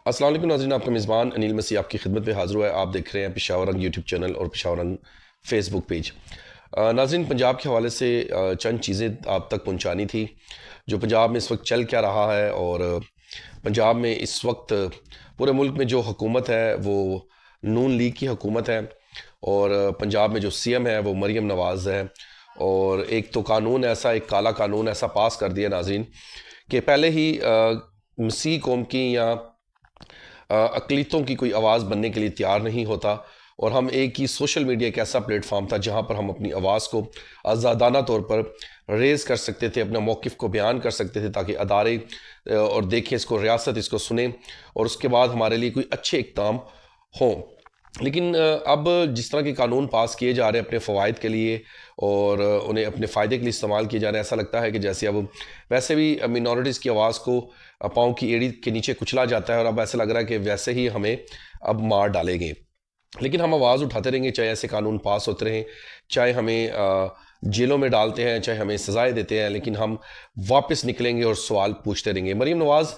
السلام علیکم ناظرین، آپ کا میزبان انیل مسیح آپ کی خدمت میں حاضر ہوا ہے۔ آپ دیکھ رہے ہیں پشاور رنگ یوٹیوب چینل اور پشاور رنگ فیس بک پیج۔ ناظرین، پنجاب کے حوالے سے چند چیزیں آپ تک پہنچانی تھی جو پنجاب میں اس وقت چل کیا رہا ہے، اور پنجاب میں اس وقت پورے ملک میں جو حکومت ہے وہ نون لیگ کی حکومت ہے، اور پنجاب میں جو سی ایم ہے وہ مریم نواز ہے۔ اور ایک تو قانون ایسا، ایک کالا قانون ایسا پاس کر دیا ناظرین کہ پہلے ہی مسیح قوم کی یا اقلیتوں کی کوئی آواز بننے کے لیے تیار نہیں ہوتا، اور ہم ایک ہی سوشل میڈیا ایک ایسا پلیٹ فارم تھا جہاں پر ہم اپنی آواز کو آزادانہ طور پر ریز کر سکتے تھے، اپنا موقف کو بیان کر سکتے تھے تاکہ ادارے اور دیکھیں اس کو، ریاست اس کو سنیں اور اس کے بعد ہمارے لیے کوئی اچھے اقدام ہوں۔ لیکن اب جس طرح کے قانون پاس کیے جا رہے ہیں اپنے فوائد کے لیے اور انہیں اپنے فائدے کے لیے استعمال کیے جا رہے ہیں، ایسا لگتا ہے کہ جیسے اب ویسے بھی مینورٹیز کی آواز کو پاؤں کی ایڑی کے نیچے کچلا جاتا ہے، اور اب ایسا لگ رہا ہے کہ ویسے ہی ہمیں اب مار ڈالیں گے۔ لیکن ہم آواز اٹھاتے رہیں گے، چاہے ایسے قانون پاس ہوتے رہیں، چاہے ہمیں جیلوں میں ڈالتے ہیں، چاہے ہمیں سزائیں دیتے ہیں، لیکن ہم واپس نکلیں گے اور سوال پوچھتے رہیں گے۔ مریم نواز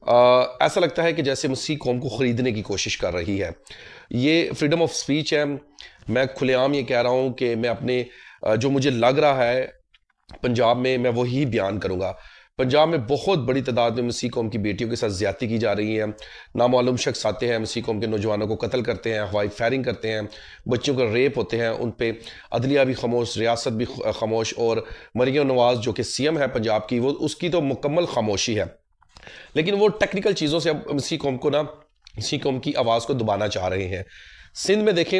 ایسا لگتا ہے کہ جیسے مسیح قوم کو خریدنے کی کوشش کر رہی ہے۔ یہ فریڈم آف سپیچ ہے، میں کھلے عام یہ کہہ رہا ہوں کہ میں اپنے جو مجھے لگ رہا ہے پنجاب میں وہی بیان کروں گا۔ پنجاب میں بہت بڑی تعداد میں مسیح قوم کی بیٹیوں کے ساتھ زیادتی کی جا رہی ہے۔ نامعلوم شخص آتے ہیں، مسیح قوم کے نوجوانوں کو قتل کرتے ہیں، ہوائی فائرنگ کرتے ہیں، بچوں کا ریپ ہوتے ہیں، ان پہ عدلیہ بھی خاموش، ریاست بھی خاموش، اور مریم نواز جو کہ سی ایم ہے پنجاب کی، وہ اس کی تو مکمل خاموشی ہے۔ لیکن وہ ٹیکنیکل چیزوں سے اب مسیح قوم کی آواز کو دبانا چاہ رہے ہیں۔ سندھ میں دیکھیں،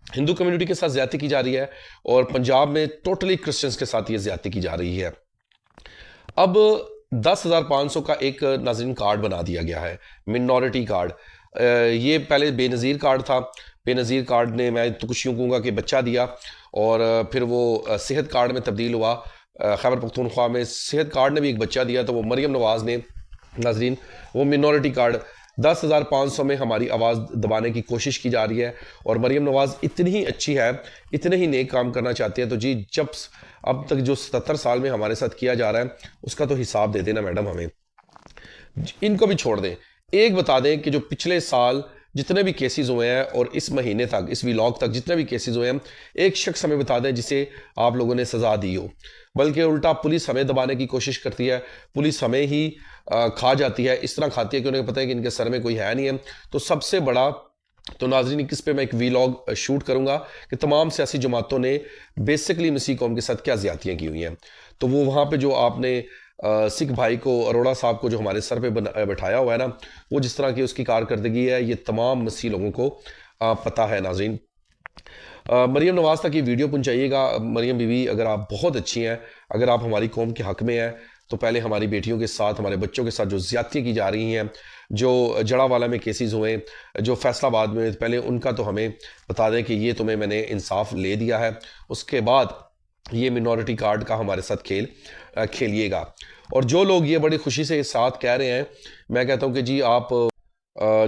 ہندو کمیونٹی کے ساتھ زیادتی کی جا رہی ہے، اور پنجاب میں ٹوٹلی کرسچنز کے ساتھ یہ زیادتی کی جا رہی ہے۔ اب 10,500 کا ایک ناظرین کارڈ بنا دیا گیا ہے، منورٹی کارڈ۔ یہ پہلے بے نظیر کارڈ تھا، بے نظیر کارڈ نے میں تو کچھ یوں کہوں گا کہ بچہ دیا، اور پھر وہ صحت کارڈ میں تبدیل ہوا۔ خیبر پختونخوا میں صحت کارڈ نے بھی ایک بچہ دیا، تو وہ مریم نواز نے ناظرین وہ منورٹی کارڈ 10,500 میں ہماری آواز دبانے کی کوشش کی جا رہی ہے۔ اور مریم نواز اتنی ہی اچھی ہے، اتنے ہی نیک کام کرنا چاہتی ہے، تو جی جب اب تک جو 77 سال میں ہمارے ساتھ کیا جا رہا ہے اس کا تو حساب دے دینا میڈم ہمیں۔ ان کو بھی چھوڑ دیں، ایک بتا دیں کہ جو پچھلے سال جتنے بھی کیسز ہوئے ہیں اور اس مہینے تک، اس ویلاگ تک جتنے بھی کیسز ہوئے ہیں، ایک شخص ہمیں بتا دیں جسے آپ لوگوں نے سزا دی ہو۔ بلکہ الٹا پولیس ہمیں دبانے کی کوشش کرتی ہے، پولیس ہمیں ہی کھا جاتی ہے، اس طرح کھاتی ہے کہ انہیں پتہ ہے کہ ان کے سر میں کوئی ہے نہیں ہے۔ تو سب سے بڑا تو ناظرین کس پہ میں ایک ویلاگ شوٹ کروں گا کہ تمام سیاسی جماعتوں نے بیسکلی مسیح قوم کے ساتھ کیا زیادتیاں کی ہوئی ہیں۔ تو وہ وہاں پہ جو آپ نے سکھ بھائی کو، اروڑا صاحب کو جو ہمارے سر پہ بٹھایا ہوا ہے نا، وہ جس طرح کی اس کی کارکردگی ہے، یہ تمام مسیح لوگوں کو پتہ ہے ناظرین۔ مریم نواز تک یہ ویڈیو پہنچائیے گا۔ مریم بی بی، اگر آپ بہت اچھی ہیں، اگر آپ ہماری قوم کے حق میں ہیں، تو پہلے ہماری بیٹیوں کے ساتھ، ہمارے بچوں کے ساتھ جو زیادتیاں کی جا رہی ہیں، جو جڑا والا میں کیسز ہوئے، جو فیصل آباد میں، پہلے ان کا تو ہمیں بتا دیں کہ یہ تمہیں میں نے انصاف لے دیا ہے، اس کے بعد یہ منورٹی کارڈ کا ہمارے ساتھ کھیل کھیلیے گا۔ اور جو لوگ یہ بڑی خوشی سے ساتھ کہہ رہے ہیں، میں کہتا ہوں کہ جی آپ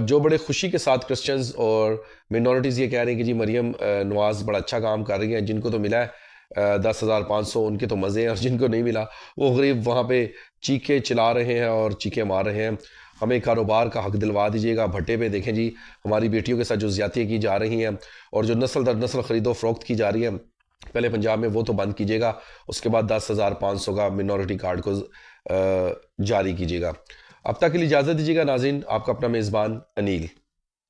جو بڑے خوشی کے ساتھ کرسچنز اور منورٹیز یہ کہہ رہے ہیں کہ جی مریم نواز بڑا اچھا کام کر رہی ہیں، جن کو تو ملا ہے 10,500، ان کے تو مزے ہیں، اور جن کو نہیں ملا وہ غریب وہاں پہ چیخے چلا رہے ہیں اور چیخے مار رہے ہیں۔ ہمیں کاروبار کا حق دلوا دیجیے گا۔ بھٹے پہ دیکھیں جی، ہماری بیٹیوں کے ساتھ جو زیادتیاں کی جا رہی ہیں اور جو نسل در نسل خرید و فروخت کی جا رہی ہے، پہلے پنجاب میں وہ تو بند کیجیے گا، اس کے بعد 10,500 کا منورٹی کارڈ کو جاری کیجیے گا۔ اب تک کے لیے اجازت دیجیے گا ناظرین، آپ کا اپنا میزبان انیل۔